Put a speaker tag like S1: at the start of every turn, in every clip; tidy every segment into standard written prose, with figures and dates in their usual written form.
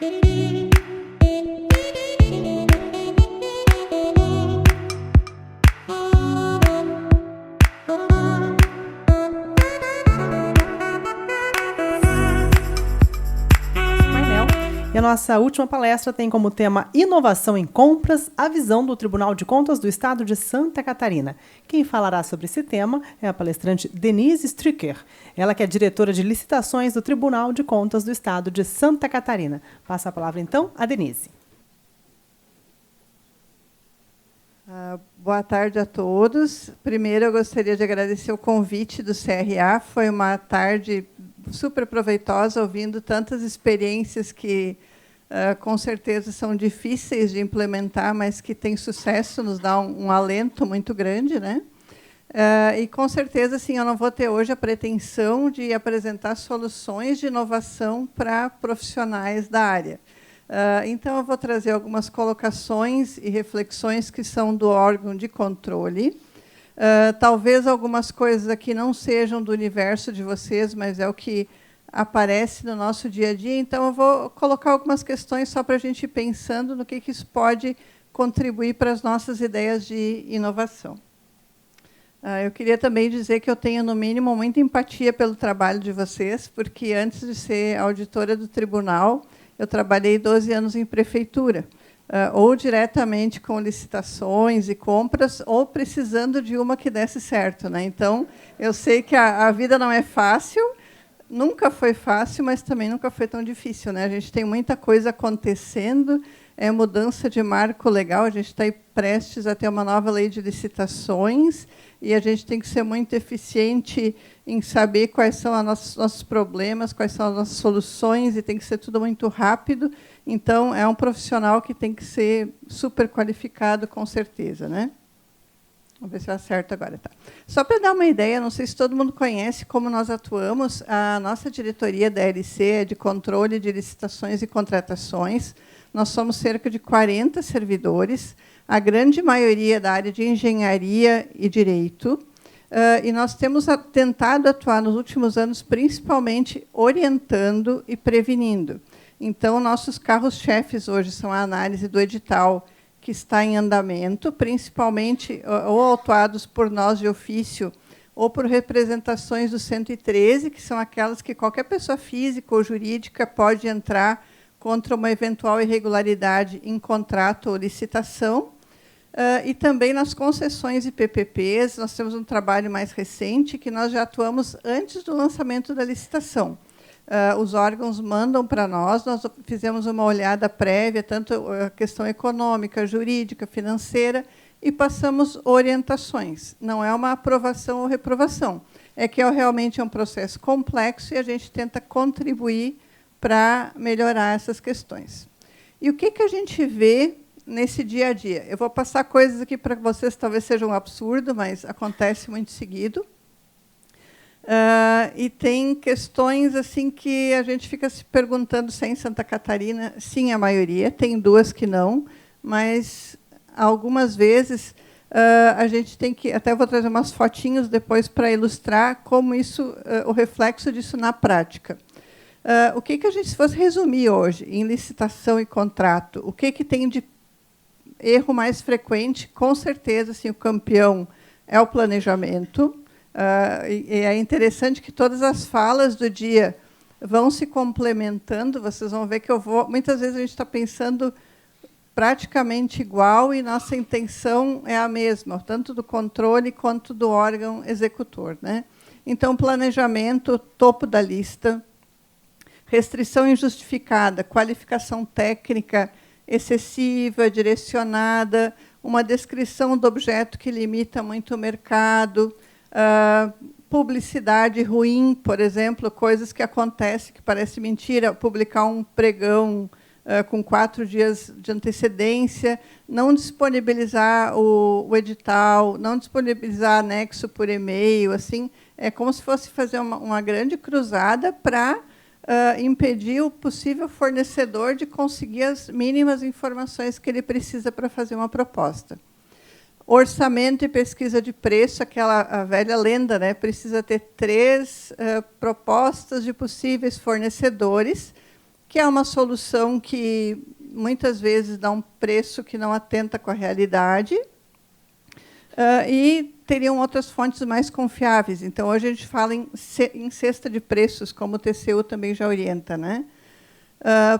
S1: E a nossa última palestra tem como tema Inovação em Compras, a visão do Tribunal de Contas do Estado de Santa Catarina. Quem falará sobre esse tema é a palestrante Denise Stricker, ela que é diretora de licitações do Tribunal de Contas do Estado de Santa Catarina. Passa a palavra, então, a Denise.
S2: Boa tarde a todos. Primeiro, eu gostaria de agradecer o convite do CRA. Foi uma tarde super proveitosa, ouvindo tantas experiências que, com certeza, são difíceis de implementar, mas que têm sucesso, nos dá um alento muito grande, né? E, com certeza, assim, eu não vou ter hoje a pretensão de apresentar soluções de inovação para profissionais da área. Então, eu vou trazer algumas colocações e reflexões que são do órgão de controle. Talvez algumas coisas aqui não sejam do universo de vocês, mas é o que aparece no nosso dia a dia. Então, eu vou colocar algumas questões só para a gente ir pensando no que isso pode contribuir para as nossas ideias de inovação. Eu queria também dizer que eu tenho, no mínimo, muita empatia pelo trabalho de vocês, porque, antes de ser auditora do tribunal, eu trabalhei 12 anos em prefeitura, ou diretamente com licitações e compras, ou precisando de uma que desse certo, né? Então, eu sei que a vida não é fácil, nunca foi fácil, mas também nunca foi tão difícil, né? A gente tem muita coisa acontecendo, mudança de marco legal, a gente está prestes a ter uma nova lei de licitações, e a gente tem que ser muito eficiente em saber quais são os nossos problemas, quais são as nossas soluções, e tem que ser tudo muito rápido. Então, é um profissional que tem que ser super qualificado, com certeza, né? Vamos ver se eu acerto agora. Tá. Só para dar uma ideia, não sei se todo mundo conhece como nós atuamos, a nossa diretoria da LC é de controle de licitações e contratações. Nós somos cerca de 40 servidores, a grande maioria da área de engenharia e direito, e nós temos tentado atuar nos últimos anos, principalmente orientando e prevenindo. Então, nossos carros-chefes hoje são a análise do edital que está em andamento, principalmente ou autuados por nós de ofício, ou por representações do 113, que são aquelas que qualquer pessoa física ou jurídica pode entrar contra uma eventual irregularidade em contrato ou licitação. E também nas concessões e PPPs, nós temos um trabalho mais recente, que nós já atuamos antes do lançamento da licitação. Os órgãos mandam para nós fizemos uma olhada prévia, tanto a questão econômica, jurídica, financeira, e passamos orientações. Não é uma aprovação ou reprovação, é que realmente é um processo complexo e a gente tenta contribuir para melhorar essas questões. E o que a gente vê nesse dia a dia? Eu vou passar coisas aqui para vocês, talvez seja um absurdo, mas acontece muito seguido. E tem questões assim que a gente fica se perguntando se é em Santa Catarina. Sim, a maioria, tem duas que não, mas algumas vezes a gente tem que... Até vou trazer umas fotinhos depois para ilustrar como isso, o reflexo disso na prática. O que a gente, se fosse resumir hoje em licitação e contrato, o que tem de erro mais frequente? Com certeza, assim, o campeão é o planejamento. E é interessante que todas as falas do dia vão se complementando. Vocês vão ver que muitas vezes a gente está pensando praticamente igual e nossa intenção é a mesma, tanto do controle quanto do órgão executor, né? Então, planejamento, topo da lista. Restrição injustificada, qualificação técnica excessiva, direcionada, uma descrição do objeto que limita muito o mercado, publicidade ruim, por exemplo, coisas que acontecem, que parece mentira, publicar um pregão com 4 dias de antecedência, não disponibilizar o edital, não disponibilizar anexo por e-mail, assim, é como se fosse fazer uma grande cruzada para impedir o possível fornecedor de conseguir as mínimas informações que ele precisa para fazer uma proposta. Orçamento e pesquisa de preço, a velha lenda, né? Precisa ter 3 propostas de possíveis fornecedores, que é uma solução que muitas vezes dá um preço que não atenta com a realidade, e teriam outras fontes mais confiáveis. Então, hoje a gente fala em cesta de preços, como o TCU também já orienta, né?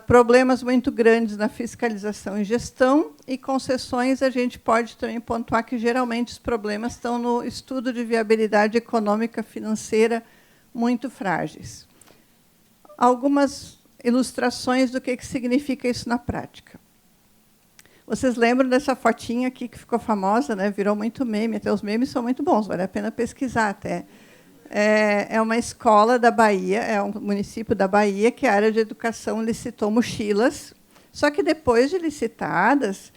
S2: Problemas muito grandes na fiscalização e gestão, e concessões, a gente pode também pontuar que, geralmente, os problemas estão no estudo de viabilidade econômica financeira muito frágeis. Algumas ilustrações do que significa isso na prática. Vocês lembram dessa fotinha aqui que ficou famosa, né? Virou muito meme, até os memes são muito bons, vale a pena pesquisar até. É uma escola da Bahia, é um município da Bahia, que a área de educação licitou mochilas, só que depois de licitadas,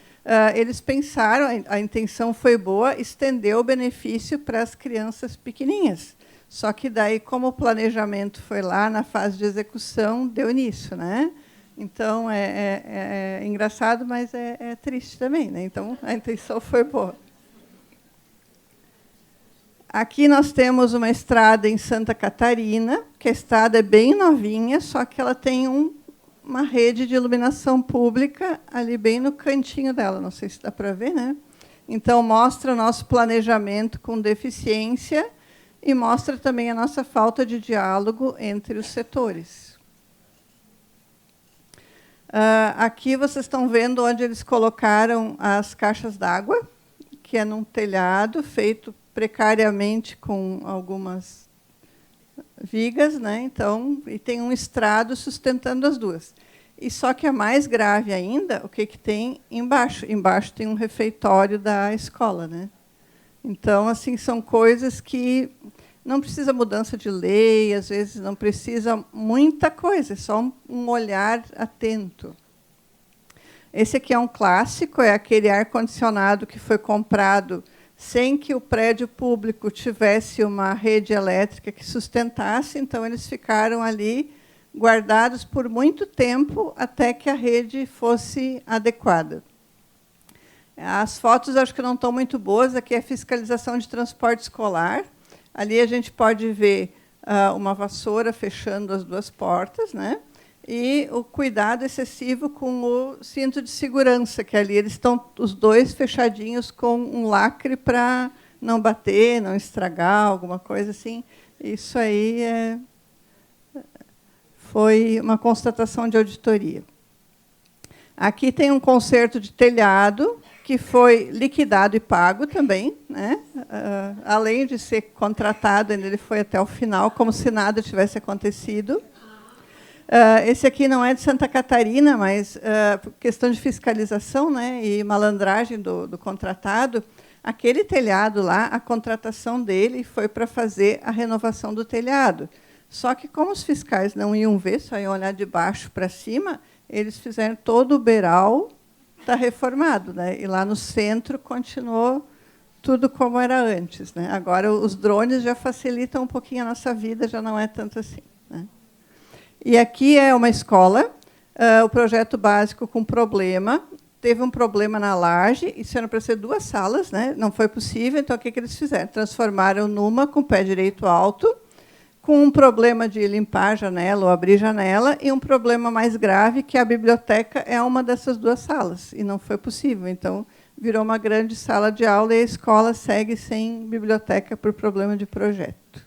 S2: eles pensaram, a intenção foi boa, estender o benefício para as crianças pequeninhas. Só que daí, como o planejamento foi lá na fase de execução, deu nisso, né? Então, é engraçado, mas é triste também, né? Então, a intenção foi boa. Aqui nós temos uma estrada em Santa Catarina, que a estrada é bem novinha, só que ela tem uma rede de iluminação pública ali bem no cantinho dela. Não sei se dá para ver, né? Então, mostra o nosso planejamento com deficiência e mostra também a nossa falta de diálogo entre os setores. Aqui vocês estão vendo onde eles colocaram as caixas d'água, que é num telhado feito precariamente com algumas vigas, né? Então, e tem um estrado sustentando as duas. E só que é mais grave ainda, o que tem embaixo? Embaixo tem um refeitório da escola, né? Então, assim, são coisas que não precisa mudança de lei, às vezes não precisa muita coisa, é só um olhar atento. Esse aqui é um clássico, é aquele ar-condicionado que foi comprado sem que o prédio público tivesse uma rede elétrica que sustentasse, então eles ficaram ali guardados por muito tempo até que a rede fosse adequada. As fotos acho que não estão muito boas, aqui é a fiscalização de transporte escolar. Ali a gente pode ver uma vassoura fechando as duas portas, né? E o cuidado excessivo com o cinto de segurança, que ali eles estão os dois fechadinhos com um lacre para não bater, não estragar, alguma coisa assim. Isso aí foi uma constatação de auditoria. Aqui tem um conserto de telhado, que foi liquidado e pago também, né? Além de ser contratado, ele foi até o final, como se nada tivesse acontecido. Esse aqui não é de Santa Catarina, mas por questão de fiscalização, né, e malandragem do contratado, aquele telhado lá, a contratação dele foi para fazer a renovação do telhado. Só que, como os fiscais não iam ver, só iam olhar de baixo para cima, eles fizeram todo o beiral, está reformado, né? E lá no centro continuou tudo como era antes, né? Agora, os drones já facilitam um pouquinho a nossa vida, já não é tanto assim, né? E aqui é uma escola, o projeto básico com problema. Teve um problema na laje, isso era para ser 2 salas, né? Não foi possível, então o que eles fizeram? Transformaram numa com pé direito alto, com um problema de limpar a janela ou abrir janela, e um problema mais grave, que a biblioteca é uma dessas 2 salas, e não foi possível. Então, virou uma grande sala de aula e a escola segue sem biblioteca por problema de projeto.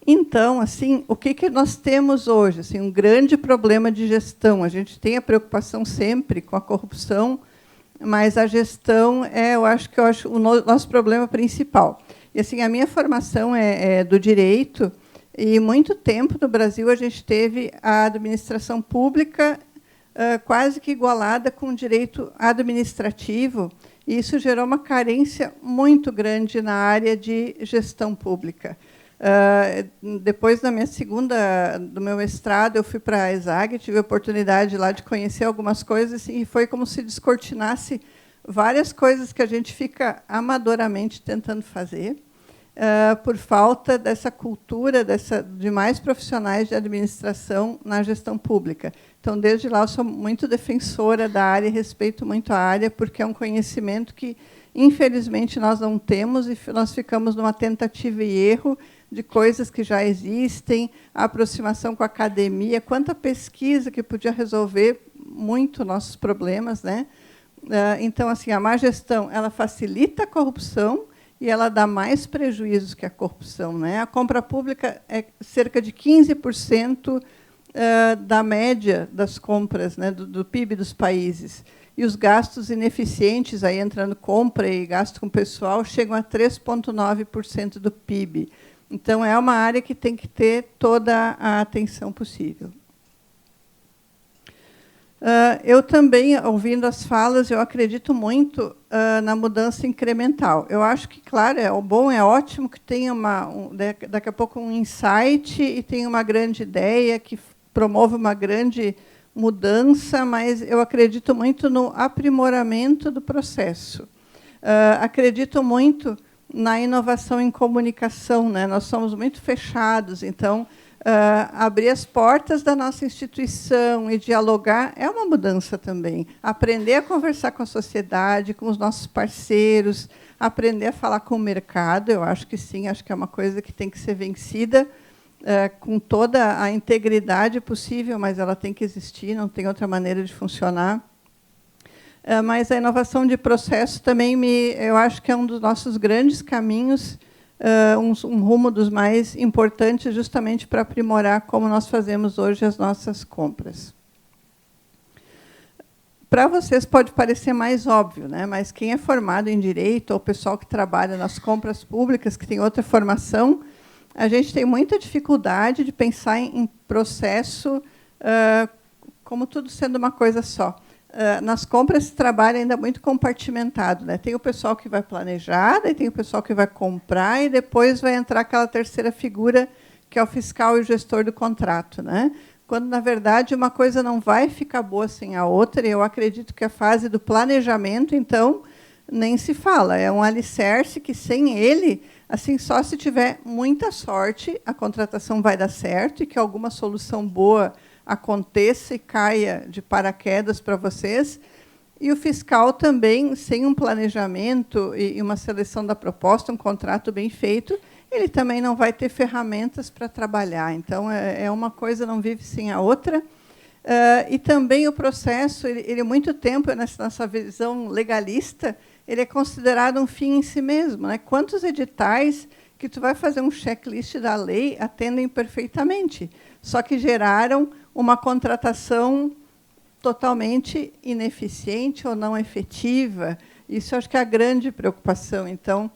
S2: Então, assim, o que nós temos hoje? Assim, um grande problema de gestão. A gente tem a preocupação sempre com a corrupção, mas a gestão eu acho o nosso problema principal. E assim, a minha formação é do direito, e muito tempo no Brasil a gente teve a administração pública quase que igualada com o direito administrativo, e isso gerou uma carência muito grande na área de gestão pública. Depois do meu mestrado, eu fui para a ESAG, tive a oportunidade lá de conhecer algumas coisas, e foi como se descortinasse várias coisas que a gente fica amadoramente tentando fazer, por falta dessa cultura de mais profissionais de administração na gestão pública. Então, desde lá, eu sou muito defensora da área, respeito muito a área, porque é um conhecimento que, infelizmente, nós não temos, e nós ficamos numa tentativa e erro de coisas que já existem, a aproximação com a academia, quanta pesquisa que podia resolver muito nossos problemas, né? Então, assim, a má gestão, ela facilita a corrupção e ela dá mais prejuízos que a corrupção, né? A compra pública é cerca de 15% da média das compras, né, do PIB dos países. E os gastos ineficientes, aí entrando compra e gasto com pessoal, chegam a 3,9% do PIB. Então, é uma área que tem que ter toda a atenção possível. Eu também, ouvindo as falas, eu acredito muito na mudança incremental. Eu acho que, claro, é bom, é ótimo que tenha daqui a pouco um insight e tenha uma grande ideia que promove uma grande mudança, mas eu acredito muito no aprimoramento do processo. Acredito muito na inovação em comunicação, né? Nós somos muito fechados, então abrir as portas da nossa instituição e dialogar é uma mudança também. Aprender a conversar com a sociedade, com os nossos parceiros, aprender a falar com o mercado, eu acho que sim, acho que é uma coisa que tem que ser vencida com toda a integridade possível, mas ela tem que existir, não tem outra maneira de funcionar. Mas a inovação de processo também eu acho que é um dos nossos grandes caminhos, um rumo dos mais importantes, justamente para aprimorar como nós fazemos hoje as nossas compras. Para vocês pode parecer mais óbvio, né? Mas quem é formado em direito, ou o pessoal que trabalha nas compras públicas, que tem outra formação, a gente tem muita dificuldade de pensar em processo como tudo sendo uma coisa só. Nas compras se trabalha ainda muito compartimentado, né? Tem o pessoal que vai planejar, daí tem o pessoal que vai comprar e depois vai entrar aquela terceira figura, que é o fiscal e o gestor do contrato, né? Quando, na verdade, uma coisa não vai ficar boa sem a outra, e eu acredito que a fase do planejamento, então, nem se fala. É um alicerce que, sem ele, assim, só se tiver muita sorte, a contratação vai dar certo e que alguma solução boa aconteça e caia de paraquedas para vocês. E o fiscal também, sem um planejamento e uma seleção da proposta, um contrato bem feito, ele também não vai ter ferramentas para trabalhar. Então, é uma coisa, não vive sem a outra. E também o processo, ele muito tempo, nessa visão legalista, ele é considerado um fim em si mesmo, né? Quantos editais que tu vai fazer um checklist da lei atendem perfeitamente, só que geraram uma contratação totalmente ineficiente ou não efetiva. Isso acho que é a grande preocupação. Então,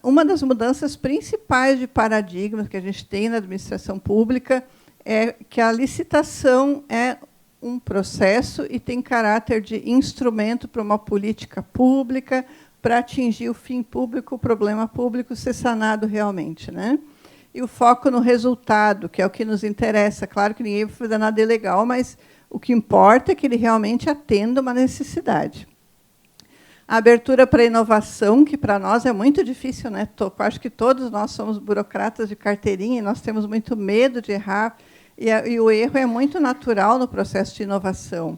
S2: uma das mudanças principais de paradigma que a gente tem na administração pública é que a licitação é um processo e tem caráter de instrumento para uma política pública, para atingir o fim público, o problema público ser sanado realmente, né? E o foco no resultado, que é o que nos interessa. Claro que ninguém vai fazer nada ilegal, mas o que importa é que ele realmente atenda uma necessidade. A abertura para a inovação, que para nós é muito difícil, né? Acho que todos nós somos burocratas de carteirinha e nós temos muito medo de errar, e o erro é muito natural no processo de inovação.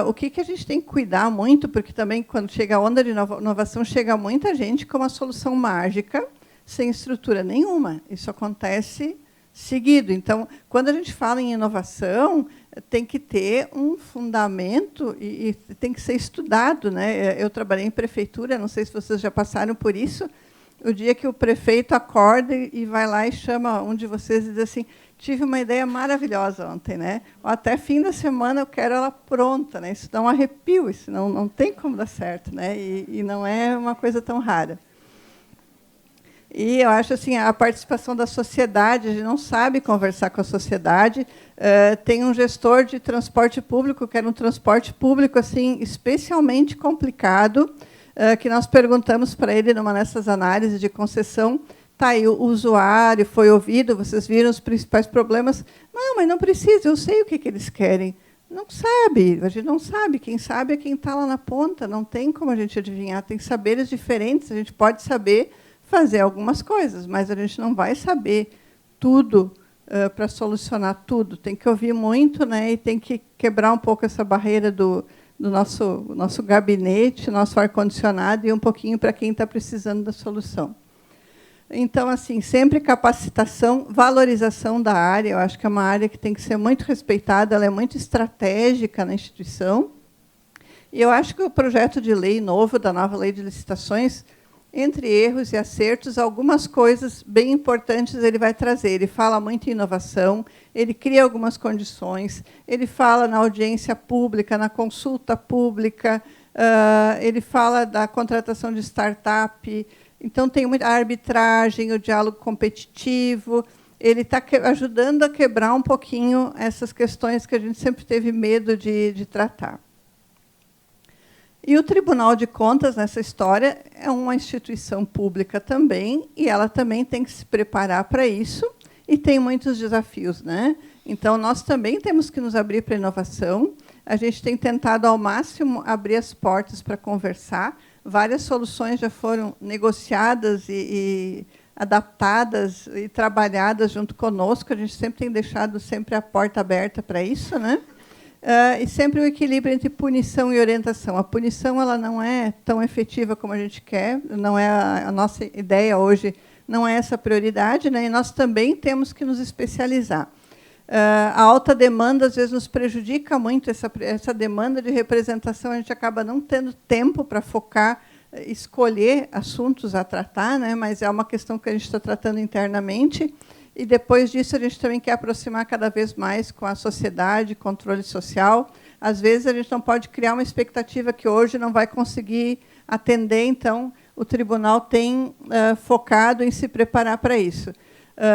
S2: O que a gente tem que cuidar muito, porque também, quando chega a onda de inovação, chega muita gente com uma solução mágica, sem estrutura nenhuma. Isso acontece seguido. Então, quando a gente fala em inovação, tem que ter um fundamento e tem que ser estudado, né? Eu trabalhei em prefeitura, não sei se vocês já passaram por isso. O dia que o prefeito acorda e vai lá e chama um de vocês e diz assim: tive uma ideia maravilhosa ontem, né? Até fim da semana eu quero ela pronta, né? Isso dá um arrepio, isso não tem como dar certo, né? E não é uma coisa tão rara. E eu acho assim, a participação da sociedade, a gente não sabe conversar com a sociedade. Tem um gestor de transporte público, que era um transporte público assim especialmente complicado, que nós perguntamos para ele, numa dessas análises de concessão, tá aí, o usuário foi ouvido, vocês viram os principais problemas. Não, mas não precisa, eu sei o que eles querem. Não sabe, a gente não sabe. Quem sabe é quem está lá na ponta. Não tem como a gente adivinhar. Tem saberes diferentes. A gente pode saber fazer algumas coisas, mas a gente não vai saber tudo para solucionar tudo. Tem que ouvir muito, né? E tem que quebrar um pouco essa barreira do nosso gabinete, nosso ar-condicionado, e um pouquinho para quem está precisando da solução. Então, assim, sempre capacitação, valorização da área. Eu acho que é uma área que tem que ser muito respeitada, ela é muito estratégica na instituição. E eu acho que o projeto de lei novo, da nova lei de licitações, entre erros e acertos, algumas coisas bem importantes ele vai trazer. Ele fala muito em inovação, ele cria algumas condições, ele fala na audiência pública, na consulta pública, ele fala da contratação de startup. Então, tem a arbitragem, o diálogo competitivo. Ele está ajudando a quebrar um pouquinho essas questões que a gente sempre teve medo de tratar. E o Tribunal de Contas, nessa história, é uma instituição pública também, e ela também tem que se preparar para isso, e tem muitos desafios, né? Então, nós também temos que nos abrir para a inovação. A gente tem tentado, ao máximo, abrir as portas para conversar. Várias soluções já foram negociadas e adaptadas e trabalhadas junto conosco. A gente sempre tem deixado sempre a porta aberta para isso, né? E sempre o equilíbrio entre punição e orientação. A punição ela não é tão efetiva como a gente quer, não é a nossa ideia hoje, não é essa a prioridade, né? E nós também temos que nos especializar. A alta demanda, às vezes, nos prejudica muito, essa demanda de representação, a gente acaba não tendo tempo para focar, escolher assuntos a tratar, né? Mas é uma questão que a gente está tratando internamente. E, depois disso, a gente também quer aproximar cada vez mais com a sociedade, controle social. Às vezes, a gente não pode criar uma expectativa que hoje não vai conseguir atender, então, o tribunal tem focado em se preparar para isso.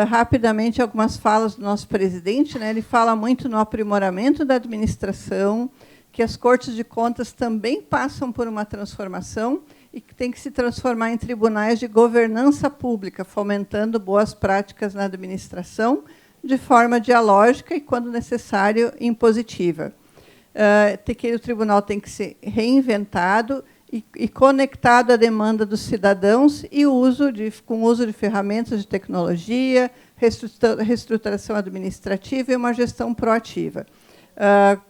S2: Rapidamente, algumas falas do nosso presidente, né? Ele fala muito no aprimoramento da administração, que as cortes de contas também passam por uma transformação e que tem que se transformar em tribunais de governança pública, fomentando boas práticas na administração, de forma dialógica e, quando necessário, impositiva. O tribunal tem que ser reinventado e conectado à demanda dos cidadãos e com o uso de ferramentas de tecnologia, reestruturação administrativa e uma gestão proativa.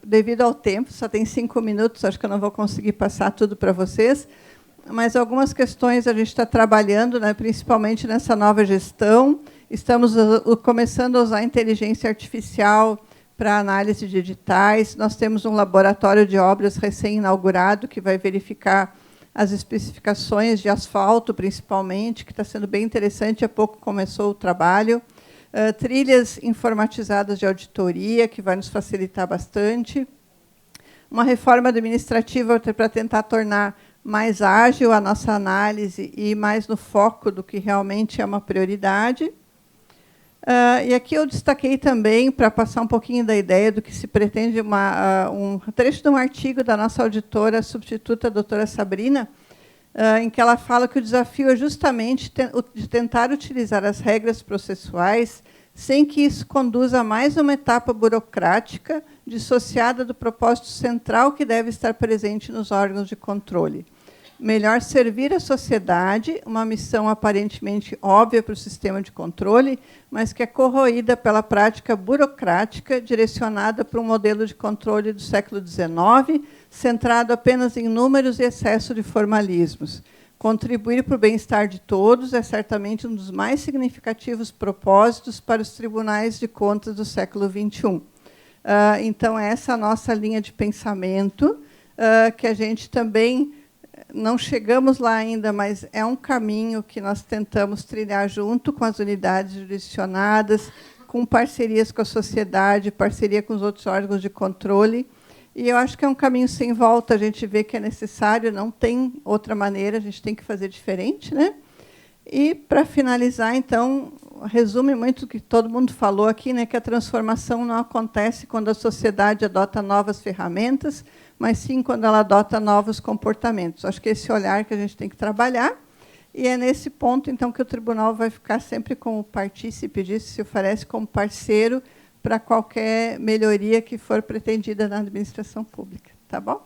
S2: Devido ao tempo, só tem 5 minutos, acho que eu não vou conseguir passar tudo para vocês, mas algumas questões a gente está trabalhando, né, principalmente nessa nova gestão. Estamos começando a usar a inteligência artificial para análise de editais. Nós temos um laboratório de obras recém-inaugurado que vai verificar as especificações de asfalto, principalmente, que está sendo bem interessante. Há pouco começou o trabalho. Trilhas informatizadas de auditoria, que vai nos facilitar bastante. Uma reforma administrativa para tentar tornar mais ágil a nossa análise e mais no foco do que realmente é uma prioridade. E aqui eu destaquei também, para passar um pouquinho da ideia do que se pretende, um trecho de um artigo da nossa auditora substituta, a doutora Sabrina, em que ela fala que o desafio é justamente de tentar utilizar as regras processuais sem que isso conduza a mais uma etapa burocrática dissociada do propósito central que deve estar presente nos órgãos de controle. Melhor servir a sociedade, uma missão aparentemente óbvia para o sistema de controle, mas que é corroída pela prática burocrática direcionada para um modelo de controle do século XIX, centrado apenas em números e excesso de formalismos. Contribuir para o bem-estar de todos é certamente um dos mais significativos propósitos para os tribunais de contas do século XXI. Então, essa é a nossa linha de pensamento, que a gente também não chegamos lá ainda, mas é um caminho que nós tentamos trilhar junto com as unidades jurisdicionadas, com parcerias com a sociedade, parceria com os outros órgãos de controle. E eu acho que é um caminho sem volta. A gente vê que é necessário, não tem outra maneira, a gente tem que fazer diferente, né? E, para finalizar, então, resume muito o que todo mundo falou aqui, né, que a transformação não acontece quando a sociedade adota novas ferramentas, mas sim quando ela adota novos comportamentos. Acho que esse olhar que a gente tem que trabalhar, e é nesse ponto, então, que o tribunal vai ficar sempre como partícipe disso, se oferece como parceiro para qualquer melhoria que for pretendida na administração pública. Tá bom?